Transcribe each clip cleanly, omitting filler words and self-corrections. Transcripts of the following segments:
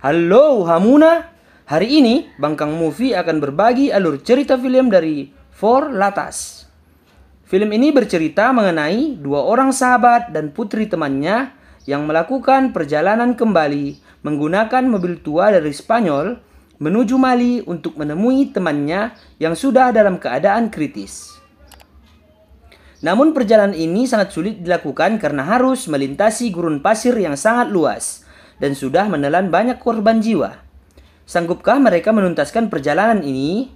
Halo Hamuna, hari ini Bangkang Movie akan berbagi alur cerita film dari Four Latas. Film ini bercerita mengenai dua orang sahabat dan putri temannya yang melakukan perjalanan kembali menggunakan mobil tua dari Spanyol menuju Mali untuk menemui temannya yang sudah dalam keadaan kritis. Namun perjalanan ini sangat sulit dilakukan karena harus melintasi gurun pasir yang sangat luas dan sudah menelan banyak korban jiwa. Sanggupkah mereka menuntaskan perjalanan ini?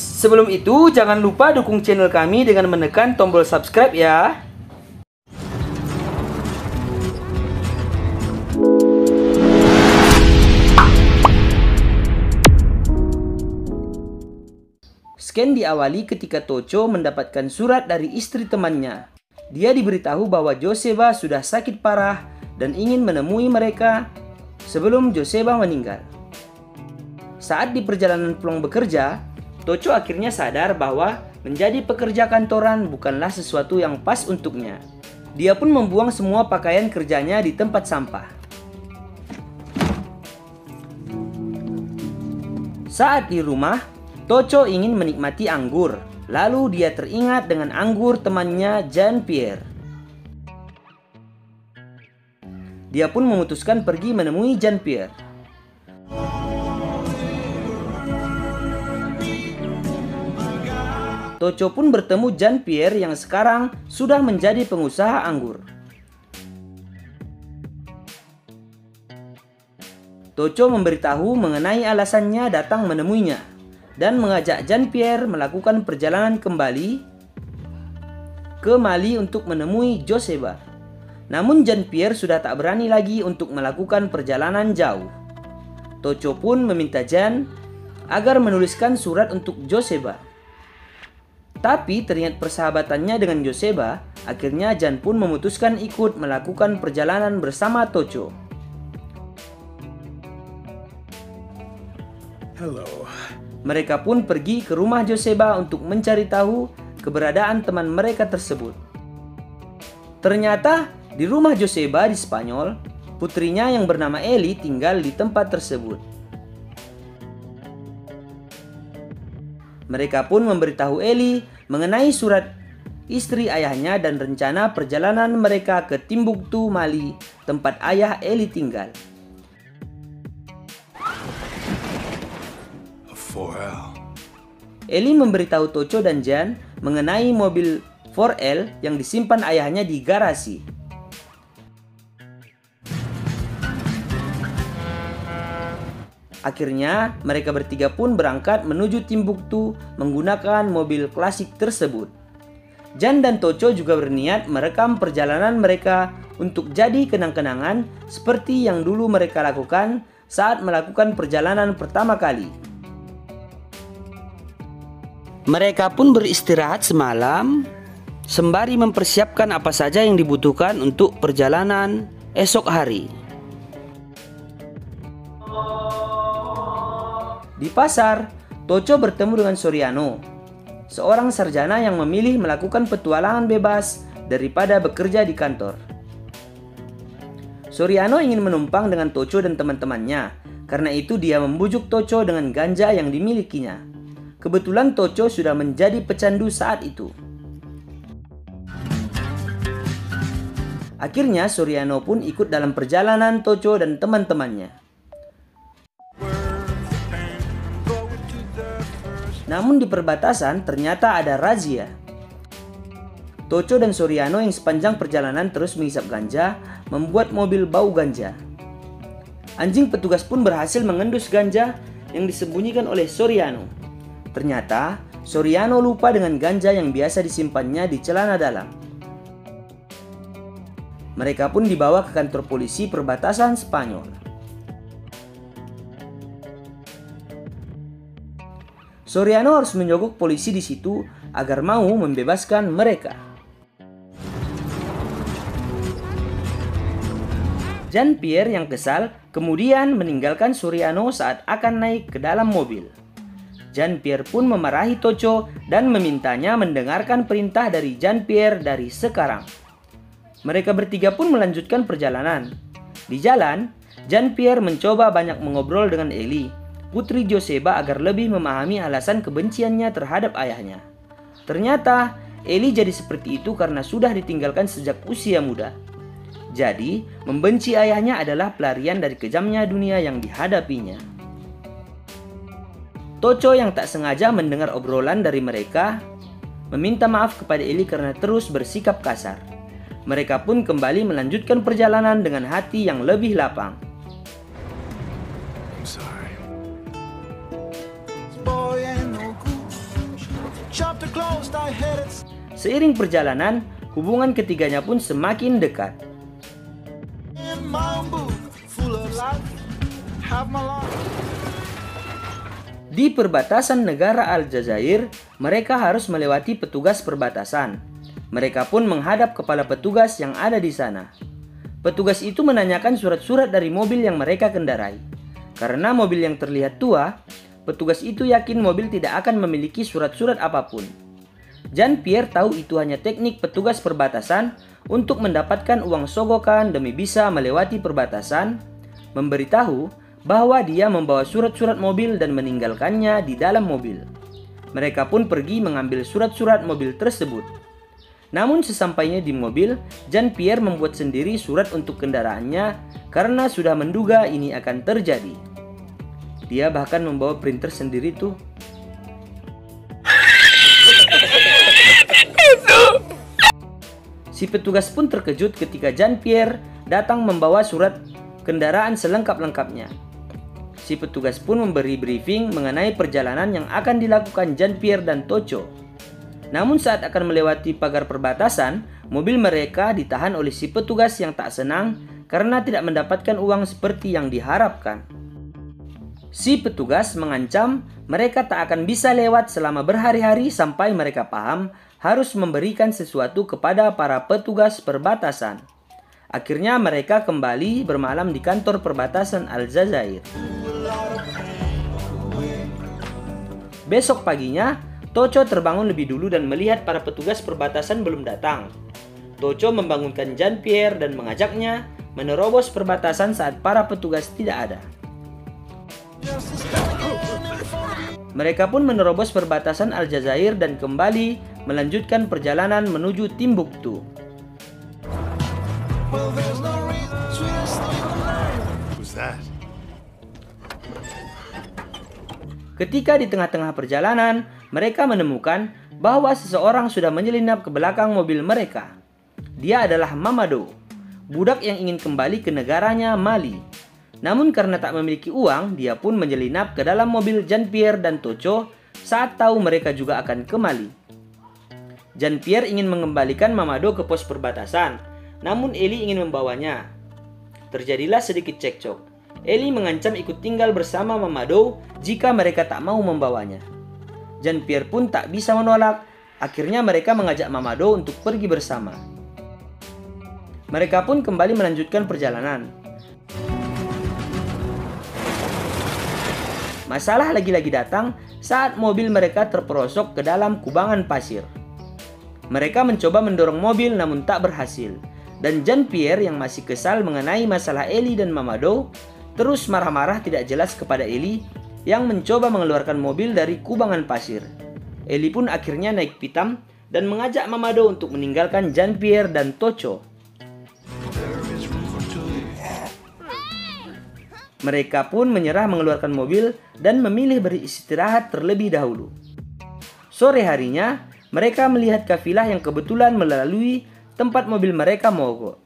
Sebelum itu, jangan lupa dukung channel kami dengan menekan tombol subscribe ya. Scan diawali ketika Tocho mendapatkan surat dari istri temannya. Dia diberitahu bahwa Joseba sudah sakit parah dan ingin menemui mereka sebelum Joseba meninggal. Saat di perjalanan pulang bekerja, Tocho akhirnya sadar bahwa menjadi pekerja kantoran bukanlah sesuatu yang pas untuknya. Dia pun membuang semua pakaian kerjanya di tempat sampah. Saat di rumah, Tocho ingin menikmati anggur. Lalu dia teringat dengan anggur temannya Jean-Pierre. Dia pun memutuskan pergi menemui Jean-Pierre. Tocho pun bertemu Jean-Pierre yang sekarang sudah menjadi pengusaha anggur. Tocho memberitahu mengenai alasannya datang menemuinya dan mengajak Jean-Pierre melakukan perjalanan kembali ke Mali untuk menemui Joseba. Namun Jean-Pierre sudah tak berani lagi untuk melakukan perjalanan jauh. Tocho pun meminta Jean agar menuliskan surat untuk Joseba. Tapi teringat persahabatannya dengan Joseba, akhirnya Jean pun memutuskan ikut melakukan perjalanan bersama Tocho. Hello. Mereka pun pergi ke rumah Joseba untuk mencari tahu keberadaan teman mereka tersebut. Ternyata di rumah Joseba di Spanyol, putrinya yang bernama Eli tinggal di tempat tersebut. Mereka pun memberitahu Eli mengenai surat istri ayahnya dan rencana perjalanan mereka ke Timbuktu, Mali, tempat ayah Eli tinggal. Eli memberitahu Tocho dan Jean mengenai mobil 4L yang disimpan ayahnya di garasi. Akhirnya, mereka bertiga pun berangkat menuju Timbuktu menggunakan mobil klasik tersebut. Jean dan Tocho juga berniat merekam perjalanan mereka untuk jadi kenang-kenangan seperti yang dulu mereka lakukan saat melakukan perjalanan pertama kali. Mereka pun beristirahat semalam sembari mempersiapkan apa saja yang dibutuhkan untuk perjalanan esok hari. Di pasar, Tocho bertemu dengan Soriano, seorang sarjana yang memilih melakukan petualangan bebas daripada bekerja di kantor. Soriano ingin menumpang dengan Tocho dan teman-temannya, karena itu dia membujuk Tocho dengan ganja yang dimilikinya. Kebetulan Tocho sudah menjadi pecandu saat itu. Akhirnya Soriano pun ikut dalam perjalanan Tocho dan teman-temannya. Namun di perbatasan ternyata ada razia. Tocho dan Soriano yang sepanjang perjalanan terus menghisap ganja membuat mobil bau ganja. Anjing petugas pun berhasil mengendus ganja yang disembunyikan oleh Soriano. Ternyata Soriano lupa dengan ganja yang biasa disimpannya di celana dalam. Mereka pun dibawa ke kantor polisi perbatasan Spanyol. Soriano harus menyogok polisi di situ agar mau membebaskan mereka. Jean-Pierre yang kesal kemudian meninggalkan Soriano saat akan naik ke dalam mobil. Jean-Pierre pun memarahi Tocho dan memintanya mendengarkan perintah dari Jean-Pierre dari sekarang. Mereka bertiga pun melanjutkan perjalanan. Di jalan, Jean-Pierre mencoba banyak mengobrol dengan Ellie, putri Joseba, agar lebih memahami alasan kebenciannya terhadap ayahnya. Ternyata Ellie jadi seperti itu karena sudah ditinggalkan sejak usia muda. Jadi, membenci ayahnya adalah pelarian dari kejamnya dunia yang dihadapinya. Tocho yang tak sengaja mendengar obrolan dari mereka meminta maaf kepada Ellie karena terus bersikap kasar. Mereka pun kembali melanjutkan perjalanan dengan hati yang lebih lapang. Seiring perjalanan, hubungan ketiganya pun semakin dekat. Di perbatasan negara Aljazair, mereka harus melewati petugas perbatasan. Mereka pun menghadap kepala petugas yang ada di sana. Petugas itu menanyakan surat-surat dari mobil yang mereka kendarai. Karena mobil yang terlihat tua, petugas itu yakin mobil tidak akan memiliki surat-surat apapun. Jean-Pierre tahu itu hanya teknik petugas perbatasan untuk mendapatkan uang sogokan demi bisa melewati perbatasan, memberitahu bahwa dia membawa surat-surat mobil dan meninggalkannya di dalam mobil. Mereka pun pergi mengambil surat-surat mobil tersebut. Namun sesampainya di mobil, Jean-Pierre membuat sendiri surat untuk kendaraannya karena sudah menduga ini akan terjadi. Dia bahkan membawa printer sendiri tuh. Si petugas pun terkejut ketika Jean-Pierre datang membawa surat kendaraan selengkap-lengkapnya. Si petugas pun memberi briefing mengenai perjalanan yang akan dilakukan Jean-Pierre dan Tocho. Namun saat akan melewati pagar perbatasan, mobil mereka ditahan oleh si petugas yang tak senang karena tidak mendapatkan uang seperti yang diharapkan. Si petugas mengancam mereka tak akan bisa lewat selama berhari-hari sampai mereka paham harus memberikan sesuatu kepada para petugas perbatasan. Akhirnya mereka kembali bermalam di kantor perbatasan Aljazair. Besok paginya, Tocho terbangun lebih dulu dan melihat para petugas perbatasan belum datang. Tocho membangunkan Jean-Pierre dan mengajaknya menerobos perbatasan saat para petugas tidak ada. Mereka pun menerobos perbatasan Aljazair dan kembali melanjutkan perjalanan menuju Timbuktu. Ketika di tengah-tengah perjalanan, mereka menemukan bahwa seseorang sudah menyelinap ke belakang mobil mereka. Dia adalah Mamado, budak yang ingin kembali ke negaranya Mali. Namun karena tak memiliki uang, dia pun menyelinap ke dalam mobil Jean-Pierre dan Tocho saat tahu mereka juga akan ke Mali. Jean-Pierre ingin mengembalikan Mamado ke pos perbatasan, namun Ellie ingin membawanya. Terjadilah sedikit cekcok. Ellie mengancam ikut tinggal bersama Mamado jika mereka tak mau membawanya. Jean-Pierre pun tak bisa menolak. Akhirnya mereka mengajak Mamado untuk pergi bersama. Mereka pun kembali melanjutkan perjalanan. Masalah lagi-lagi datang saat mobil mereka terperosok ke dalam kubangan pasir. Mereka mencoba mendorong mobil namun tak berhasil. Dan Jean-Pierre yang masih kesal mengenai masalah Ellie dan Mamado terus marah-marah tidak jelas kepada Ellie yang mencoba mengeluarkan mobil dari kubangan pasir. Ellie pun akhirnya naik pitam dan mengajak Mamado untuk meninggalkan Jean-Pierre dan Tocho. Mereka pun menyerah mengeluarkan mobil dan memilih beristirahat terlebih dahulu. Sore harinya, mereka melihat kafilah yang kebetulan melalui tempat mobil mereka mogok.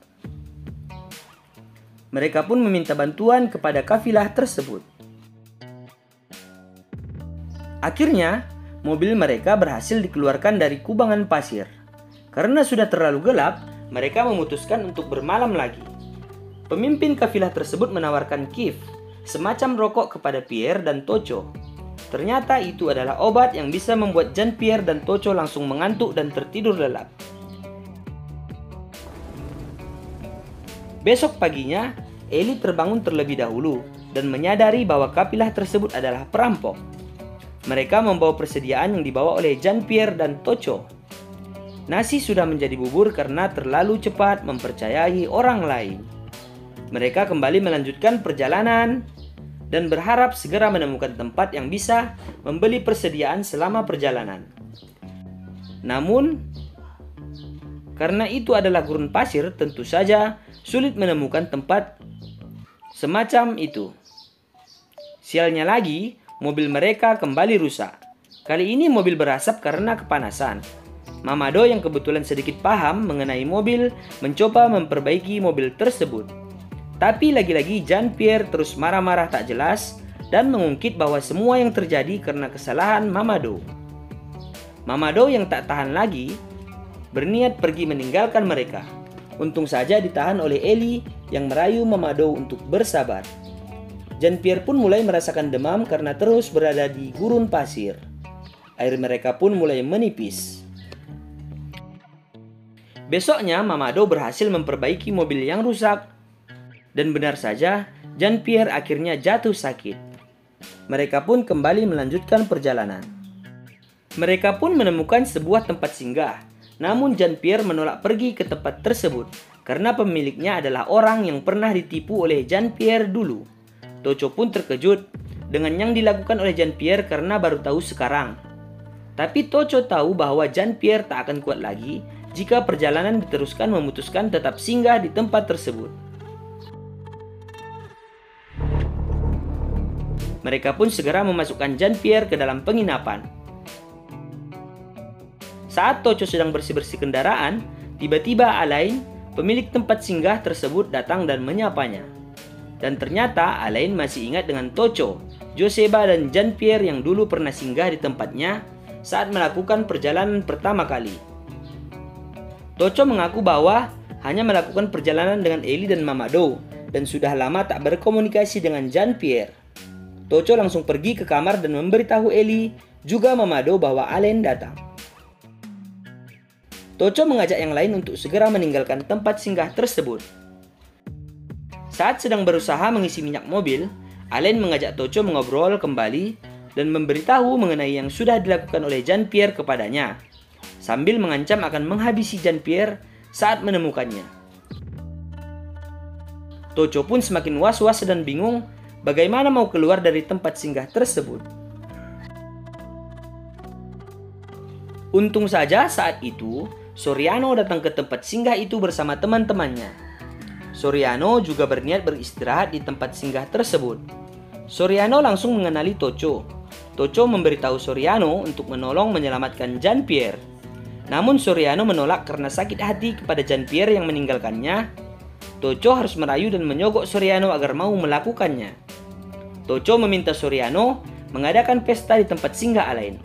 Mereka pun meminta bantuan kepada kafilah tersebut. Akhirnya, mobil mereka berhasil dikeluarkan dari kubangan pasir. Karena sudah terlalu gelap, mereka memutuskan untuk bermalam lagi. Pemimpin kafilah tersebut menawarkan kif, semacam rokok kepada Pierre dan Tocho. Ternyata itu adalah obat yang bisa membuat Jean-Pierre dan Tocho langsung mengantuk dan tertidur lelap. Besok paginya, Ellie terbangun terlebih dahulu dan menyadari bahwa kafilah tersebut adalah perampok. Mereka membawa persediaan yang dibawa oleh Jean-Pierre dan Tocho. Nasi sudah menjadi bubur karena terlalu cepat mempercayai orang lain. Mereka kembali melanjutkan perjalanan dan berharap segera menemukan tempat yang bisa membeli persediaan selama perjalanan. Namun, karena itu adalah gurun pasir, tentu saja sulit menemukan tempat semacam itu. Sialnya lagi, mobil mereka kembali rusak. Kali ini mobil berasap karena kepanasan. Mamado yang kebetulan sedikit paham mengenai mobil mencoba memperbaiki mobil tersebut. Tapi lagi-lagi Jean-Pierre terus marah-marah tak jelas dan mengungkit bahwa semua yang terjadi karena kesalahan Mamado. Mamado yang tak tahan lagi berniat pergi meninggalkan mereka. Untung saja ditahan oleh Ellie yang merayu Mamado untuk bersabar. Jean-Pierre pun mulai merasakan demam karena terus berada di gurun pasir. Air mereka pun mulai menipis. Besoknya Mamado berhasil memperbaiki mobil yang rusak. Dan benar saja, Jean-Pierre akhirnya jatuh sakit. Mereka pun kembali melanjutkan perjalanan. Mereka pun menemukan sebuah tempat singgah. Namun Jean-Pierre menolak pergi ke tempat tersebut karena pemiliknya adalah orang yang pernah ditipu oleh Jean-Pierre dulu. Tocho pun terkejut dengan yang dilakukan oleh Jean-Pierre karena baru tahu sekarang. Tapi Tocho tahu bahwa Jean-Pierre tak akan kuat lagi jika perjalanan diteruskan, memutuskan tetap singgah di tempat tersebut. Mereka pun segera memasukkan Jean-Pierre ke dalam penginapan. Saat Tocho sedang bersih-bersih kendaraan, tiba-tiba Alain, pemilik tempat singgah tersebut datang dan menyapanya. Dan ternyata Alain masih ingat dengan Tocho, Joseba dan Jean-Pierre yang dulu pernah singgah di tempatnya saat melakukan perjalanan pertama kali. Tocho mengaku bahwa hanya melakukan perjalanan dengan Ellie dan Mamado dan sudah lama tak berkomunikasi dengan Jean-Pierre. Tocho langsung pergi ke kamar dan memberitahu Ellie juga Mamado bahwa Alain datang. Tocho mengajak yang lain untuk segera meninggalkan tempat singgah tersebut. Saat sedang berusaha mengisi minyak mobil, Alain mengajak Tocho mengobrol kembali dan memberitahu mengenai yang sudah dilakukan oleh Jean-Pierre kepadanya, sambil mengancam akan menghabisi Jean-Pierre saat menemukannya. Tocho pun semakin was-was dan bingung bagaimana mau keluar dari tempat singgah tersebut. Untung saja saat itu, Soriano datang ke tempat singgah itu bersama teman-temannya. Soriano juga berniat beristirahat di tempat singgah tersebut. Soriano langsung mengenali Tocho. Tocho memberitahu Soriano untuk menolong menyelamatkan Jean-Pierre. Namun Soriano menolak karena sakit hati kepada Jean-Pierre yang meninggalkannya. Tocho harus merayu dan menyogok Soriano agar mau melakukannya. Tocho meminta Soriano mengadakan pesta di tempat singgah Alain,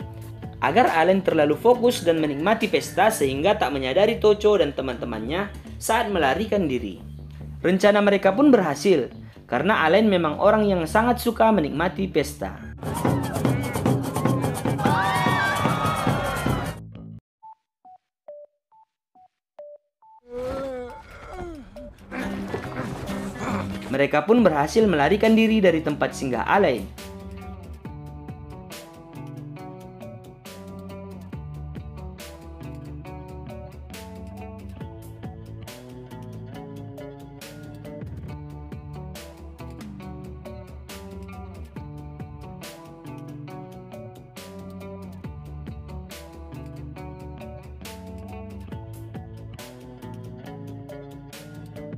agar Alain terlalu fokus dan menikmati pesta sehingga tak menyadari Tocho dan teman-temannya saat melarikan diri. Rencana mereka pun berhasil, karena Alain memang orang yang sangat suka menikmati pesta. Mereka pun berhasil melarikan diri dari tempat singgah Alain.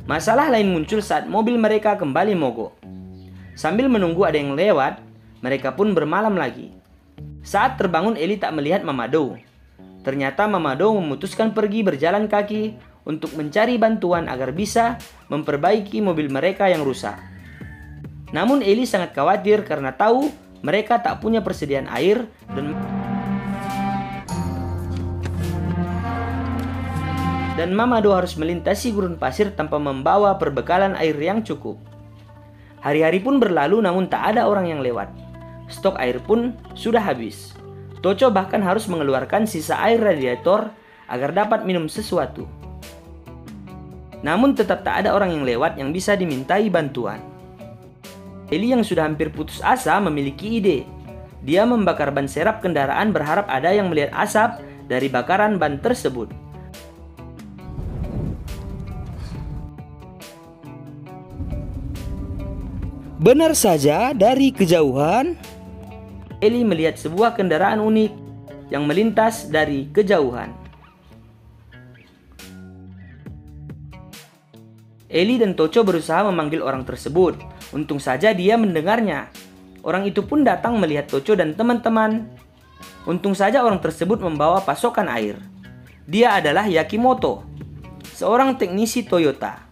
Masalah lain muncul saat mobil mereka kembali mogok. Sambil menunggu ada yang lewat, mereka pun bermalam lagi. Saat terbangun, Ellie tak melihat Mamado. Ternyata Mamado memutuskan pergi berjalan kaki untuk mencari bantuan agar bisa memperbaiki mobil mereka yang rusak. Namun Ellie sangat khawatir karena tahu mereka tak punya persediaan air dan Mamado harus melintasi gurun pasir tanpa membawa perbekalan air yang cukup. Hari-hari pun berlalu namun tak ada orang yang lewat. Stok air pun sudah habis. Tocho bahkan harus mengeluarkan sisa air radiator agar dapat minum sesuatu. Namun tetap tak ada orang yang lewat yang bisa dimintai bantuan. Ellie yang sudah hampir putus asa memiliki ide. Dia membakar ban serep kendaraan berharap ada yang melihat asap dari bakaran ban tersebut. Benar saja, dari kejauhan Eli melihat sebuah kendaraan unik yang melintas dari kejauhan. Eli dan Tocho berusaha memanggil orang tersebut. Untung saja dia mendengarnya. Orang itu pun datang melihat Tocho dan teman-teman. Untung saja orang tersebut membawa pasokan air. Dia adalah Yakimoto, seorang teknisi Toyota.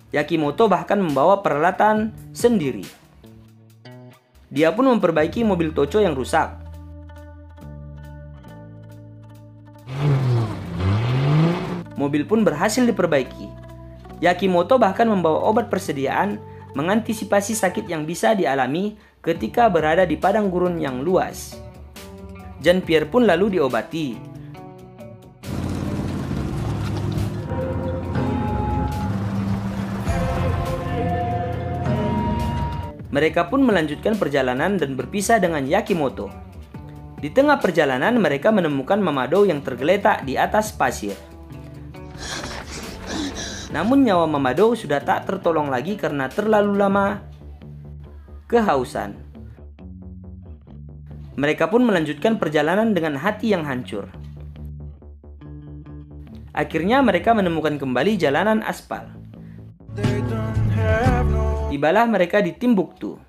Yakimoto bahkan membawa peralatan sendiri. Dia pun memperbaiki mobil Tocho yang rusak. Mobil pun berhasil diperbaiki. Yakimoto bahkan membawa obat persediaan mengantisipasi sakit yang bisa dialami ketika berada di padang gurun yang luas. Jean-Pierre pun lalu diobati. Mereka pun melanjutkan perjalanan dan berpisah dengan Yakimoto. Di tengah perjalanan mereka menemukan Mamado yang tergeletak di atas pasir. Namun nyawa Mamado sudah tak tertolong lagi karena terlalu lama kehausan. Mereka pun melanjutkan perjalanan dengan hati yang hancur. Akhirnya mereka menemukan kembali jalanan aspal. Tibalah mereka di Timbuktu.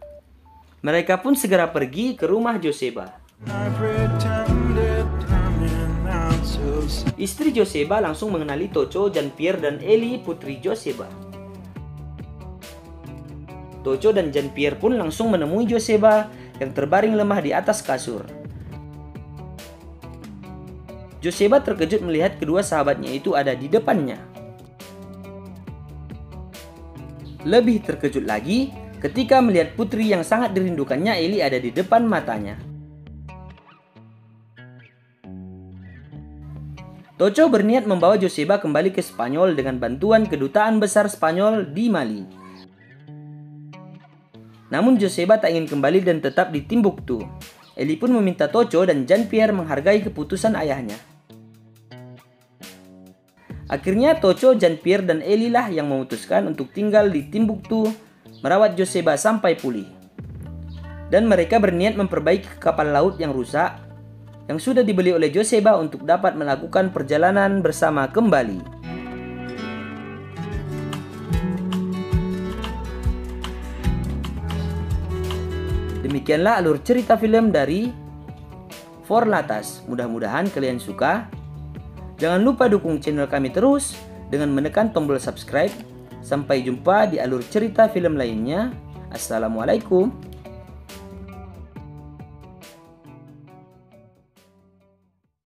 Mereka pun segera pergi ke rumah Joseba. Istri Joseba langsung mengenali Tocho, Jean-Pierre, dan Eli, putri Joseba. Tocho dan Jean-Pierre pun langsung menemui Joseba yang terbaring lemah di atas kasur. Joseba terkejut melihat kedua sahabatnya itu ada di depannya. Lebih terkejut lagi ketika melihat putri yang sangat dirindukannya Eli ada di depan matanya. Tocho berniat membawa Joseba kembali ke Spanyol dengan bantuan kedutaan besar Spanyol di Mali. Namun Joseba tak ingin kembali dan tetap di Timbuktu. Eli pun meminta Tocho dan Jean-Pierre menghargai keputusan ayahnya. Akhirnya Tocho, Jean-Pierre, dan Eli lah yang memutuskan untuk tinggal di Timbuktu, merawat Joseba sampai pulih. Dan mereka berniat memperbaiki kapal laut yang rusak, yang sudah dibeli oleh Joseba untuk dapat melakukan perjalanan bersama kembali. Demikianlah alur cerita film dari For Latas. Mudah-mudahan kalian suka. Jangan lupa dukung channel kami terus dengan menekan tombol subscribe. Sampai jumpa di alur cerita film lainnya. Assalamualaikum.